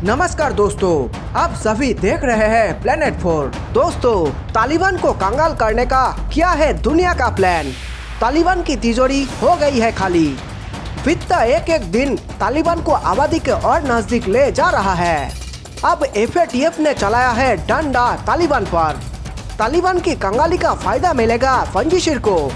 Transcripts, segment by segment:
नमस्कार दोस्तों, आप सभी देख रहे हैं प्लेनेट 4। दोस्तों, तालिबान को कंगाल करने का क्या है दुनिया का प्लान। तालिबान की तिजोरी हो गई है खाली। बीतता एक एक दिन तालिबान को आबादी के और नजदीक ले जा रहा है। अब एफएटीएफ ने चलाया है डंडा तालिबान पर। तालिबान की कंगाली का फायदा मिलेगा पंजशीर को।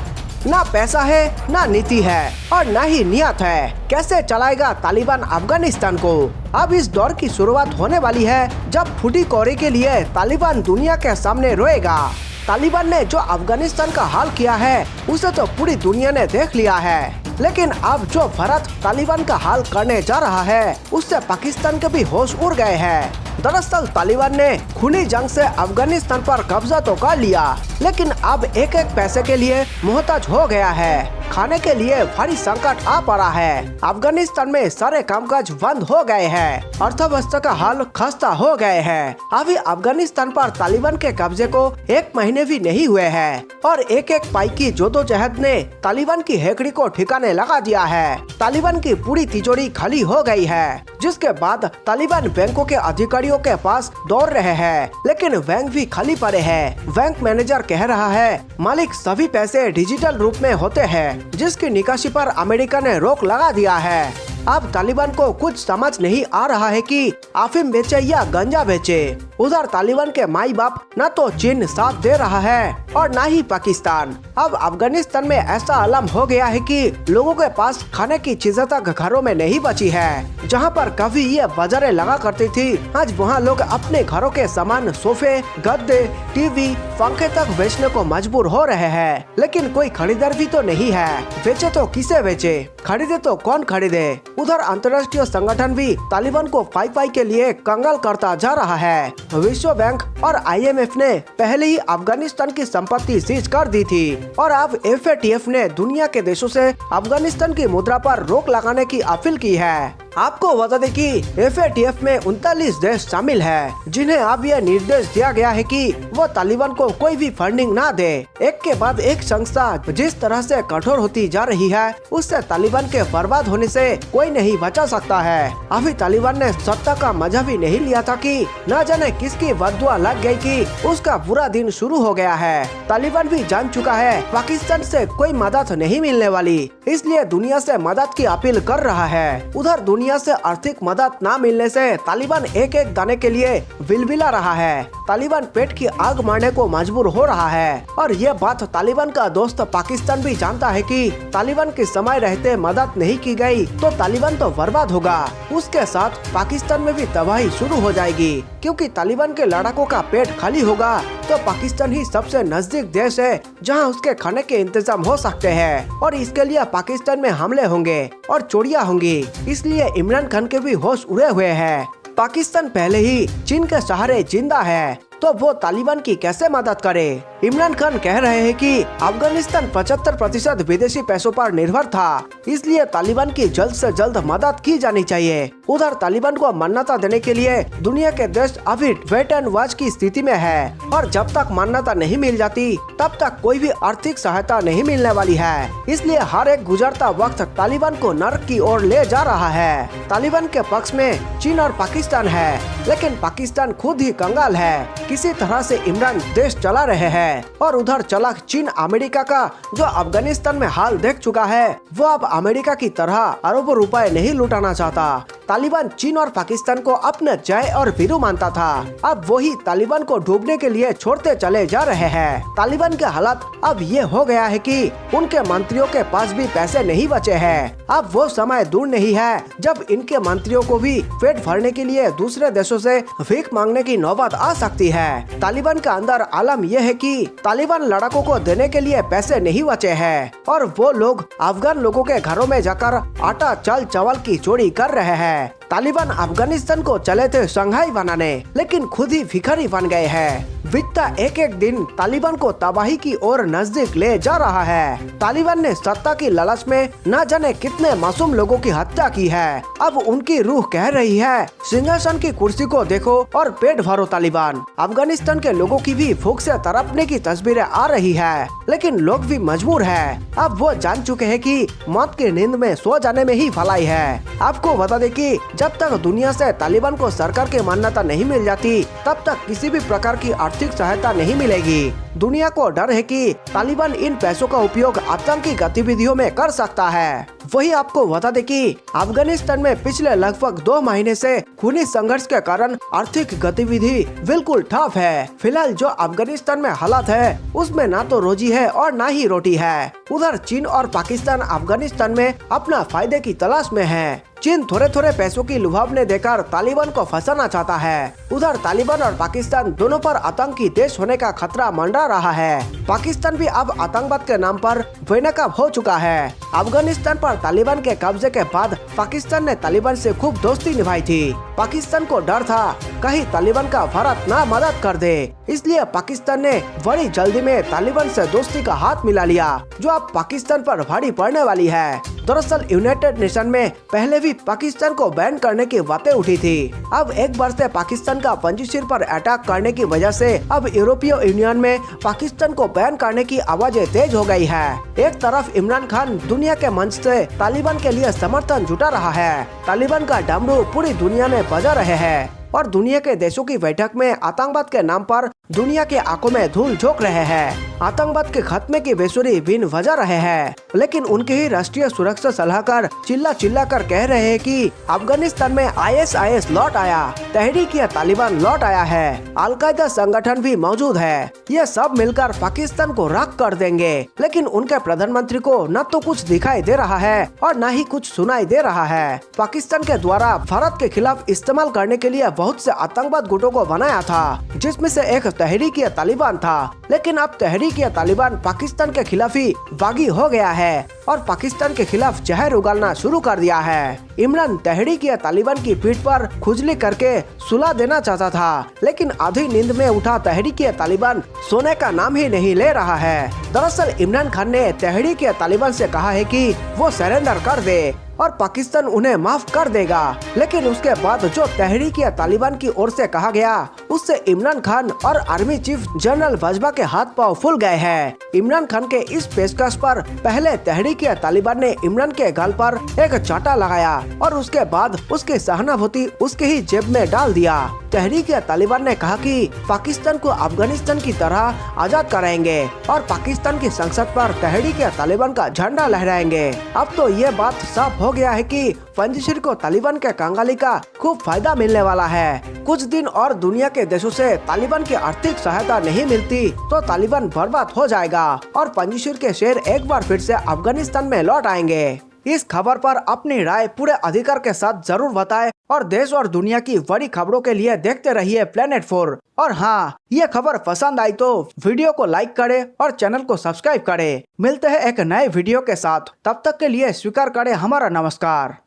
ना पैसा है, ना नीति है और ना ही नियत है। कैसे चलाएगा तालिबान अफगानिस्तान को। अब इस दौर की शुरुआत होने वाली है जब फूटी कौड़ी के लिए तालिबान दुनिया के सामने रोएगा। तालिबान ने जो अफगानिस्तान का हाल किया है उसे तो पूरी दुनिया ने देख लिया है, लेकिन अब जो भारत तालिबान का हाल करने जा रहा है उससे पाकिस्तान के भी होश उड़ गए हैं। दरअसल तालिबान ने खूनी जंग से अफगानिस्तान पर कब्जा तो कर लिया, लेकिन अब एक एक पैसे के लिए मोहताज हो गया है। खाने के लिए भारी संकट आ पड़ा है। अफगानिस्तान में सारे कामकाज बंद हो गए हैं। अर्थव्यवस्था का हाल खस्ता हो गए हैं। अभी अफगानिस्तान पर तालिबान के कब्जे को एक महीने भी नहीं हुए हैं और एक एक पाई की जद्दोजहद ने तालिबान की हेकड़ी को ठिकाने लगा दिया है। तालिबान की पूरी तिजोरी खाली हो गई है, जिसके बाद तालिबान बैंकों के अधिकारियों के पास दौड़ रहे हैं, लेकिन बैंक भी खाली पड़े हैं। बैंक मैनेजर कह रहा है मालिक सभी पैसे डिजिटल रूप में होते हैं, जिसकी निकासी पर अमेरिका ने रोक लगा दिया है। अब तालिबान को कुछ समझ नहीं आ रहा है कि अफीम बेचे या गंजा बेचे। उधर तालिबान के माई बाप न तो चीन साथ दे रहा है और न ही पाकिस्तान। अब अफगानिस्तान में ऐसा आलम हो गया है कि लोगों के पास खाने की चीजें तक घरों में नहीं बची है। जहां पर कभी ये बाजारें लगा करती थी, आज वहां लोग अपने घरों के सामान सोफे, गद्दे, टीवी, पंखे तक बेचने को मजबूर हो रहे हैं, लेकिन कोई खरीदार भी तो नहीं है। बेचे तो किसे बेचे, खरीदे तो कौन खरीदे। उधर अंतर्राष्ट्रीय संगठन भी तालिबान को पाई के लिए कंगाल करता जा रहा है। विश्व बैंक और IMF ने पहले ही अफगानिस्तान की संपत्ति सीज कर दी थी और अब एफएटीएफ ने दुनिया के देशों से अफगानिस्तान की मुद्रा पर रोक लगाने की अपील की है। आपको बता दें कि एफएटीएफ में 39 देश शामिल है, जिन्हें अब यह निर्देश दिया गया है कि वो तालिबान को कोई भी फंडिंग ना दे। एक के बाद एक संस्था जिस तरह से कठोर होती जा रही है, उससे तालिबान के बर्बाद होने से कोई नहीं बचा सकता है। अभी तालिबान ने सत्ता का मजा भी नहीं लिया था कि न जाने किसकी बददुआ लग गई कि उसका बुरा दिन शुरू हो गया है। तालिबान भी जान चुका है पाकिस्तान से कोई मदद नहीं मिलने वाली, इसलिए दुनिया से मदद की अपील कर रहा है। उधर दुनिया से आर्थिक मदद न मिलने से तालिबान एक एक दाने के लिए बिलबिला रहा है। तालिबान पेट की आग मारने को मजबूर हो रहा है और ये बात तालिबान का दोस्त पाकिस्तान भी जानता है कि तालिबान के समय रहते मदद नहीं की गई तो तालिबान तो बर्बाद होगा। उसके साथ पाकिस्तान में भी तबाही शुरू हो जाएगी, क्योंकि तालिबान के लड़ाकों का पेट खाली होगा तो पाकिस्तान ही सबसे नजदीक देश है जहां उसके खाने के इंतजाम हो सकते हैं और इसके लिए पाकिस्तान में हमले होंगे और चोरियां होंगी। इसलिए इमरान खान के भी होश उड़े हुए हैं। पाकिस्तान पहले ही चीन के सहारे जिंदा है, तो वो तालिबान की कैसे मदद करे। इमरान खान कह रहे हैं कि अफगानिस्तान 75% विदेशी पैसों पर निर्भर था, इसलिए तालिबान की जल्द से जल्द मदद की जानी चाहिए। उधर तालिबान को मान्यता देने के लिए दुनिया के देश अभी वेट एंड वॉच की स्थिति में है और जब तक मान्यता नहीं मिल जाती तब तक कोई भी आर्थिक सहायता नहीं मिलने वाली है। इसलिए हर एक गुजरता वक्त तालिबान को नर्क की ओर ले जा रहा है। तालिबान के पक्ष में चीन और पाकिस्तान है, लेकिन पाकिस्तान खुद ही कंगाल है। किसी तरह से इमरान देश चला रहे हैं और उधर चलाक चीन अमेरिका का जो अफगानिस्तान में हाल देख चुका है, वो अब अमेरिका की तरह अरबों रुपए नहीं लुटाना चाहता। तालिबान चीन और पाकिस्तान को अपने जय और वीरू मानता था, अब वही तालिबान को डूबने के लिए छोड़ते चले जा रहे हैं। तालिबान के हालात अब ये हो गया है कि उनके मंत्रियों के पास भी पैसे नहीं बचे हैं। अब वो समय दूर नहीं है जब इनके मंत्रियों को भी पेट भरने के लिए दूसरे देशों से भीख मांगने की नौबत आ सकती है। तालिबान का अंदर आलम यह है कि तालिबान लड़ाकों को देने के लिए पैसे नहीं बचे हैं और वो लोग अफगान लोगों के घरों में जाकर आटा चाल चावल की चोरी कर रहे हैं। तालिबान अफगानिस्तान को चले थे शंघाई बनाने, लेकिन खुद ही भिखारी बन गए हैं। बीतता एक एक दिन तालिबान को तबाही की ओर नजदीक ले जा रहा है। तालिबान ने सत्ता की लालच में न जाने कितने मासूम लोगों की हत्या की है। अब उनकी रूह कह रही है सिंहासन की कुर्सी को देखो और पेट भरो तालिबान। अफगानिस्तान के लोगों की भी भूख से तड़पने की तस्वीरें आ रही है, लेकिन लोग भी मजबूर है। अब वो जान चुके हैं कि मौत की नींद में सो जाने में ही भलाई है। आपको बता दें कि जब तक दुनिया से तालिबान को सरकार की मान्यता नहीं मिल जाती तब तक किसी भी प्रकार की आर्थिक सहायता नहीं मिलेगी। दुनिया को डर है कि तालिबान इन पैसों का उपयोग आतंकी गतिविधियों में कर सकता है। वही आपको बता दें कि अफगानिस्तान में पिछले लगभग 2 महीने से खूनी संघर्ष के कारण आर्थिक गतिविधि बिल्कुल ठप है। फिलहाल जो अफगानिस्तान में हालात है उसमें ना तो रोजी है और ना ही रोटी है। उधर चीन और पाकिस्तान अफगानिस्तान में अपना फायदे की तलाश में है। चीन थोड़े थोड़े पैसों की लुभावने देकर तालिबान को फंसाना चाहता है। उधर तालिबान और पाकिस्तान दोनों पर आतंकी देश होने का खतरा मंडरा रहा है। पाकिस्तान भी अब आतंकवाद के नाम पर बेनकाब हो चुका है। अफगानिस्तान पर तालिबान के कब्जे के बाद पाकिस्तान ने तालिबान से खूब दोस्ती निभाई थी। पाकिस्तान को डर था कहीं तालिबान का भारत ना मदद कर दे, इसलिए पाकिस्तान ने बड़ी जल्दी में तालिबान से दोस्ती का हाथ मिला लिया, जो अब पाकिस्तान पर भारी पड़ने वाली है। दरअसल यूनाइटेड नेशन में पहले भी पाकिस्तान को बैन करने की बातें उठी थी। अब एक बार से पाकिस्तान का पंजशीर पर अटैक करने की वजह से अब यूरोपीय यूनियन में पाकिस्तान को बैन करने की आवाजें तेज हो गई है। एक तरफ इमरान खान दुनिया के मंच से तालिबान के लिए समर्थन जुटा रहा है। तालिबान का डमरू पूरी दुनिया में बजा रहे हैं और दुनिया के देशों की बैठक में आतंकवाद के नाम पर दुनिया के आंखों में धूल झोंक रहे हैं। आतंकवाद के खात्मे की बेसुरी बिन वजह रहे हैं, लेकिन उनके ही राष्ट्रीय सुरक्षा सलाहकार चिल्ला कर कह रहे हैं कि अफगानिस्तान में ISIS लौट आया, तहरीक-ए-तालिबान लौट आया है, अल-कायदा संगठन भी मौजूद है, ये सब मिलकर पाकिस्तान को राख कर देंगे। लेकिन उनके प्रधानमंत्री को न तो कुछ दिखाई दे रहा है और न ही कुछ सुनाई दे रहा है। पाकिस्तान के द्वारा भारत के खिलाफ इस्तेमाल करने के लिए बहुत से आतंकवाद गुटों को बनाया था, जिसमें से एक तहरीक-ए-तालिबान था। लेकिन अब तहरीक-ए-तालिबान पाकिस्तान के खिलाफ ही बागी हो गया है और पाकिस्तान के खिलाफ जहर उगलना शुरू कर दिया है। इमरान तहरीक-ए-तालिबान की पीठ पर खुजली करके सुला देना चाहता था, लेकिन आधी नींद में उठा तहरीक-ए-तालिबान सोने का नाम ही नहीं ले रहा है। दरअसल इमरान खान ने तहरीक-ए-तालिबान से कहा है कि वो सरेंडर कर दे और पाकिस्तान उन्हें माफ कर देगा। लेकिन उसके बाद जो तहरीक-ए-तालिबान की ओर से कहा गया उससे इमरान खान और आर्मी चीफ जनरल बाजवा के हाथ पांव फूल गए हैं। इमरान खान के इस पेशकश पर पहले तहरीक-ए-तालिबान ने इमरान के गाल पर एक चांटा लगाया और उसके बाद उसकी सहानुभूति उसके ही जेब में डाल दिया। तहरीक-ए-तालिबान ने कहा कि पाकिस्तान को अफगानिस्तान की तरह आजाद कराएंगे और पाकिस्तान की संसद पर तहरीक-ए-तालिबान का झंडा लहराएंगे। अब तो ये बात साफ हो गया है कि पंजशीर को तालिबान के कंगाली का खूब फायदा मिलने वाला है। कुछ दिन और दुनिया के देशों से तालिबान की आर्थिक सहायता नहीं मिलती तो तालिबान बर्बाद हो जाएगा और पंजशीर के शेर एक बार फिर से अफगानिस्तान में लौट आएंगे। इस खबर पर अपनी राय पूरे अधिकार के साथ जरूर बताएं और देश और दुनिया की बड़ी खबरों के लिए देखते रहिए प्लेनेट 4। और हाँ, ये खबर पसंद आई तो वीडियो को लाइक करें और चैनल को सब्सक्राइब करें। मिलते हैं एक नए वीडियो के साथ, तब तक के लिए स्वीकार करें हमारा नमस्कार।